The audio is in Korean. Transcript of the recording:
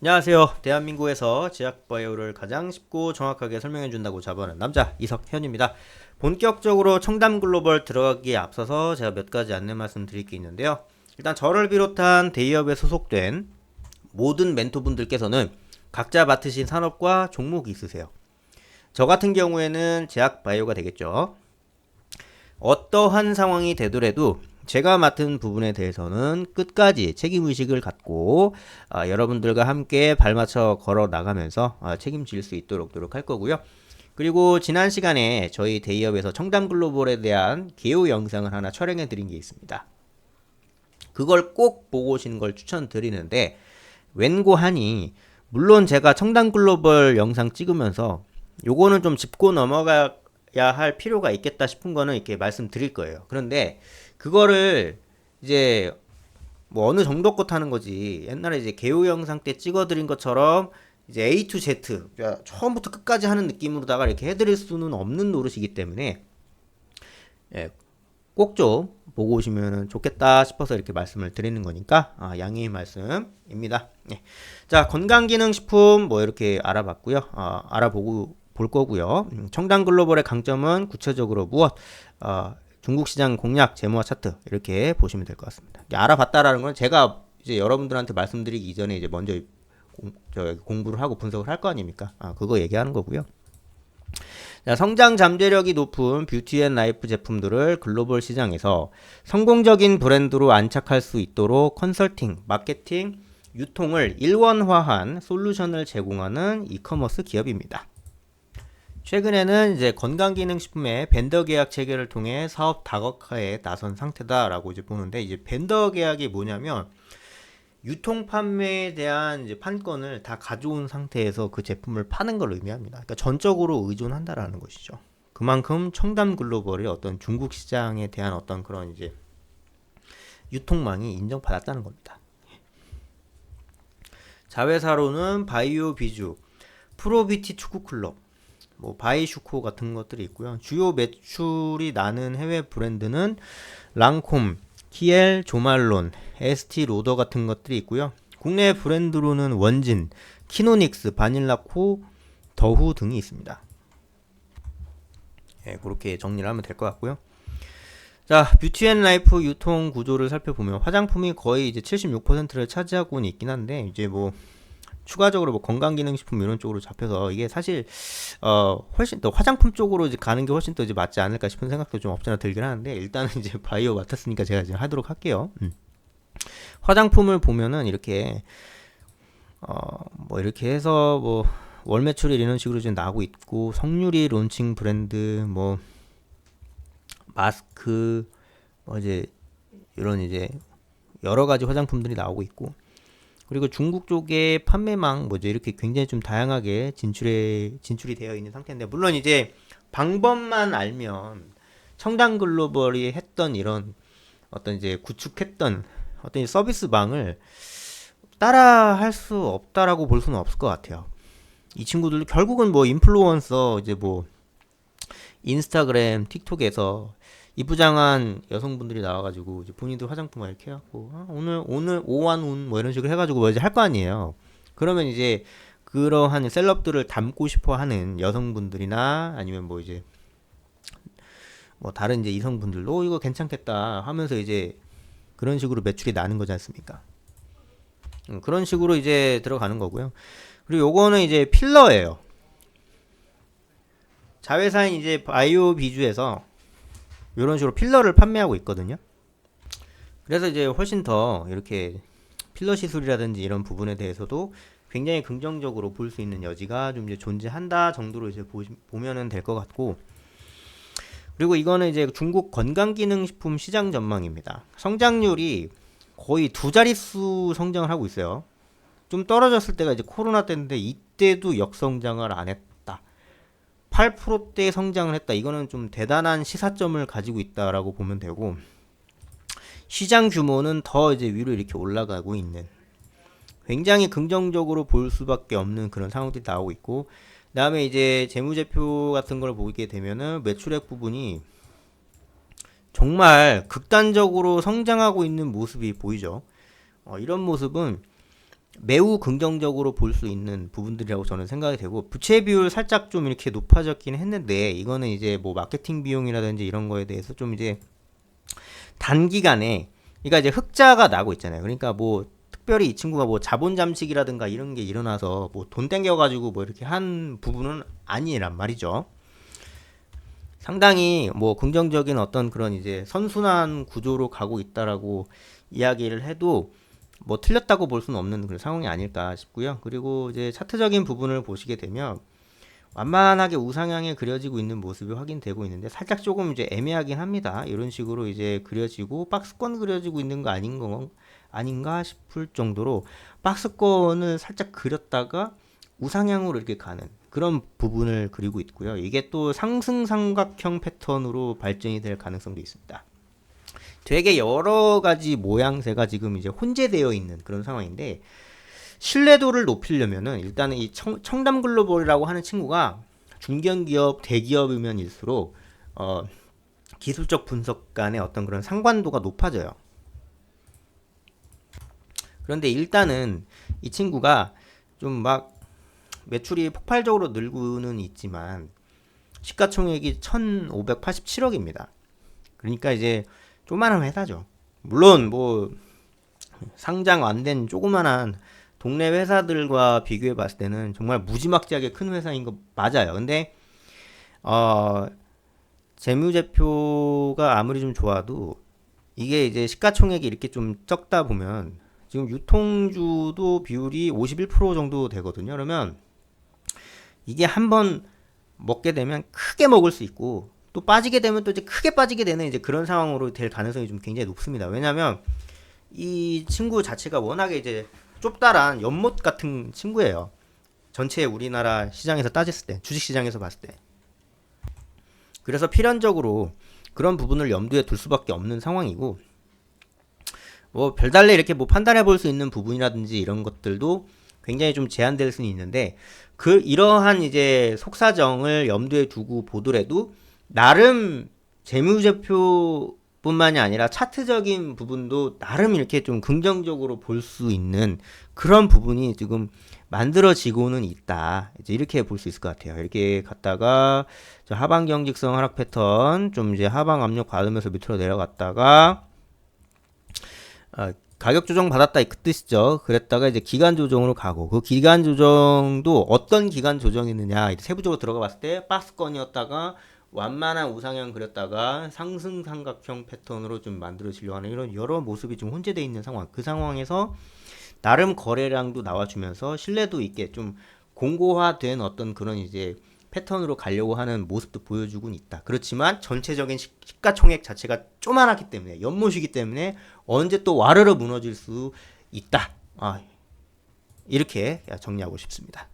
안녕하세요. 대한민국에서 제약바이오를 가장 쉽고 정확하게 설명해 준다고 자부하는 남자 이석현입니다. 본격적으로 청담 글로벌 들어가기에 앞서서 제가 몇 가지 안내 말씀 드릴 게 있는데요. 일단 저를 비롯한 대기업에 소속된 모든 멘토분들께서는 각자 맡으신 산업과 종목이 있으세요. 저 같은 경우에는 제약바이오가 되겠죠. 어떠한 상황이 되더라도 제가 맡은 부분에 대해서는 끝까지 책임의식을 갖고 여러분들과 함께 발맞춰 걸어 나가면서 책임질 수 있도록 노력할 거고요. 그리고 지난 시간에 저희 대기업에서 청담글로벌에 대한 개요 영상을 하나 촬영해 드린 게 있습니다. 그걸 꼭 보고 오시는 걸 추천드리는데 웬고하니 물론 제가 청담글로벌 영상 찍으면서 요거는 좀 짚고 넘어가야 할 필요가 있겠다 싶은 거는 이렇게 말씀드릴 거예요. 그런데 그거를 이제 뭐 어느 정도 것 하는 거지. 옛날에 이제 개요 영상 때 찍어드린 것처럼 이제 A to Z 처음부터 끝까지 하는 느낌으로다가 이렇게 해드릴 수는 없는 노릇이기 때문에 꼭 좀 보고 오시면 좋겠다 싶어서 이렇게 말씀을 드리는 거니까 양해의 말씀입니다. 자, 건강기능식품 뭐 이렇게 알아봤고요. 알아보고 볼 거고요. 청담글로벌의 강점은 구체적으로 무엇? 중국 시장 공략, 재무와 차트 이렇게 보시면 될 것 같습니다. 알아봤다라는 건 제가 이제 여러분들한테 말씀드리기 이전에 이제 먼저 공부를 하고 분석을 할 거 아닙니까? 그거 얘기하는 거고요. 자, 성장 잠재력이 높은 뷰티 앤 라이프 제품들을 글로벌 시장에서 성공적인 브랜드로 안착할 수 있도록 컨설팅, 마케팅, 유통을 일원화한 솔루션을 제공하는 이커머스 기업입니다. 최근에는 이제 건강기능식품의 벤더 계약 체결을 통해 사업 다각화에 나선 상태다라고 이제 보는데, 이제 벤더 계약이 뭐냐면 유통 판매에 대한 이제 판권을 다 가져온 상태에서 그 제품을 파는 걸 의미합니다. 그러니까 전적으로 의존한다라는 것이죠. 그만큼 청담 글로벌이 어떤 중국 시장에 대한 어떤 그런 이제 유통망이 인정받았다는 겁니다. 자회사로는 바이오 비주, 프로비티 축구 클럽, 뭐 바이슈코 같은 것들이 있고요. 주요 매출이 나는 해외 브랜드는 랑콤, 키엘, 조말론, 에스티 로더 같은 것들이 있고요. 국내 브랜드로는 원진, 키노닉스, 바닐라코, 더후 등이 있습니다. 그렇게 정리를 하면 될 것 같고요. 자, 뷰티앤라이프 유통 구조를 살펴보면 화장품이 거의 이제 76%를 차지하고는 있긴 한데, 이제 뭐 추가적으로 뭐 건강기능식품 이런 쪽으로 잡혀서 이게 사실 훨씬 더 화장품 쪽으로 이제 가는 게 훨씬 더 이제 맞지 않을까 싶은 생각도 좀 없잖아 들긴 하는데, 일단은 이제 바이오 맡았으니까 제가 이제 하도록 할게요. 화장품을 보면은 이렇게 뭐 이렇게 해서 뭐 월 매출이 이런 식으로 지금 나오고 있고, 성유리 론칭 브랜드, 뭐 마스크, 뭐 이제 이런 이제 여러 가지 화장품들이 나오고 있고, 그리고 중국 쪽의 판매망 뭐죠, 이렇게 굉장히 좀 다양하게 진출이 되어 있는 상태인데, 물론 이제 방법만 알면 청담 글로벌이 했던 이런 어떤 이제 구축했던 어떤 서비스망을 따라 할 수 없다라고 볼 수는 없을 것 같아요. 이 친구들도 결국은 뭐 인플루언서, 이제 뭐 인스타그램, 틱톡에서 이부장한 여성분들이 나와가지고 이제 본인들 화장품 이렇게 해갖고 오늘 오한운 뭐 이런 식으로 해가지고 뭐 이제 할 거 아니에요. 그러면 이제 그러한 셀럽들을 담고 싶어하는 여성분들이나 아니면 뭐 이제 뭐 다른 이제 이성분들도 이거 괜찮겠다 하면서 이제 그런 식으로 매출이 나는 거지 않습니까? 그런 식으로 이제 들어가는 거고요. 그리고 요거는 이제 필러예요. 자회사인 이제 바이오 비주에서 이런 식으로 필러를 판매하고 있거든요. 그래서 이제 훨씬 더 이렇게 필러 시술이라든지 이런 부분에 대해서도 굉장히 긍정적으로 볼 수 있는 여지가 좀 이제 존재한다 정도로 이제 보면은 될 것 같고, 그리고 이거는 이제 중국 건강기능식품 시장 전망입니다. 성장률이 거의 두 자릿수 성장을 하고 있어요. 좀 떨어졌을 때가 이제 코로나 때인데 이때도 역성장을 안 했다. 8%대 성장을 했다. 이거는 좀 대단한 시사점을 가지고 있다라고 보면 되고, 시장 규모는 더 이제 위로 이렇게 올라가고 있는, 굉장히 긍정적으로 볼 수밖에 없는 그런 상황들이 나오고 있고, 그 다음에 이제 재무제표 같은 걸 보게 되면은 매출액 부분이 정말 극단적으로 성장하고 있는 모습이 보이죠. 이런 모습은 매우 긍정적으로 볼 수 있는 부분들이라고 저는 생각이 되고, 부채 비율 살짝 좀 이렇게 높아졌긴 했는데, 이거는 이제 뭐 마케팅 비용이라든지 이런 거에 대해서 좀 이제 단기간에, 그러니까 이제 흑자가 나고 있잖아요. 그러니까 뭐 특별히 이 친구가 뭐 자본 잠식이라든가 이런 게 일어나서 뭐 돈 땡겨가지고 뭐 이렇게 한 부분은 아니란 말이죠. 상당히 뭐 긍정적인 어떤 그런 이제 선순환 구조로 가고 있다라고 이야기를 해도 뭐 틀렸다고 볼 수는 없는 그런 상황이 아닐까 싶고요. 그리고 이제 차트적인 부분을 보시게 되면 완만하게 우상향에 그려지고 있는 모습이 확인되고 있는데, 살짝 조금 이제 애매하긴 합니다. 이런 식으로 이제 그려지고 박스권 그려지고 있는 거 아닌가 싶을 정도로 박스권을 살짝 그렸다가 우상향으로 이렇게 가는 그런 부분을 그리고 있고요. 이게 또 상승 삼각형 패턴으로 발전이 될 가능성도 있습니다. 되게 여러 가지 모양새가 지금 이제 혼재되어 있는 그런 상황인데, 신뢰도를 높이려면은 일단은 이 청담글로벌이라고 하는 친구가 중견기업, 대기업이면 일수록 기술적 분석 간의 어떤 그런 상관도가 높아져요. 그런데 일단은 이 친구가 좀 막 매출이 폭발적으로 늘고는 있지만 시가총액이 1587억입니다. 그러니까 이제 조그만한 회사죠. 물론 뭐 상장 안 된 조그만한 동네 회사들과 비교해 봤을 때는 정말 무지막지하게 큰 회사인 거 맞아요. 근데 어 재무제표가 아무리 좀 좋아도 이게 이제 시가총액이 이렇게 좀 적다 보면, 지금 유통주도 비율이 51% 정도 되거든요. 그러면 이게 한번 먹게 되면 크게 먹을 수 있고, 또 빠지게 되면 또 이제 크게 빠지게 되는 이제 그런 상황으로 될 가능성이 좀 굉장히 높습니다. 왜냐하면 이 친구 자체가 워낙에 이제 좁다란 연못 같은 친구예요. 전체 우리나라 시장에서 따졌을 때, 주식 시장에서 봤을 때. 그래서 필연적으로 그런 부분을 염두에 둘 수밖에 없는 상황이고, 뭐 별달래 이렇게 뭐 판단해 볼 수 있는 부분이라든지 이런 것들도 굉장히 좀 제한될 수는 있는데, 이러한 이제 속사정을 염두에 두고 보더라도 나름 재무제표뿐만이 아니라 차트적인 부분도 나름 이렇게 좀 긍정적으로 볼 수 있는 그런 부분이 지금 만들어지고는 있다. 이제 이렇게 볼 수 있을 것 같아요. 이렇게 갔다가 하방 경직성 하락 패턴, 좀 이제 하방 압력 받으면서 밑으로 내려갔다가 가격 조정 받았다 이 뜻이죠. 그랬다가 이제 기간 조정으로 가고, 그 기간 조정도 어떤 기간 조정이느냐, 세부적으로 들어가 봤을 때 박스권이었다가 완만한 우상향 그렸다가 상승 삼각형 패턴으로 좀 만들어지려고 하는 이런 여러 모습이 좀 혼재되어 있는 상황. 그 상황에서 나름 거래량도 나와주면서 신뢰도 있게 좀 공고화된 어떤 그런 이제 패턴으로 가려고 하는 모습도 보여주곤 있다. 그렇지만 전체적인 시가총액 자체가 쪼만하기 때문에, 연못이기 때문에 언제 또 와르르 무너질 수 있다. 이렇게 정리하고 싶습니다.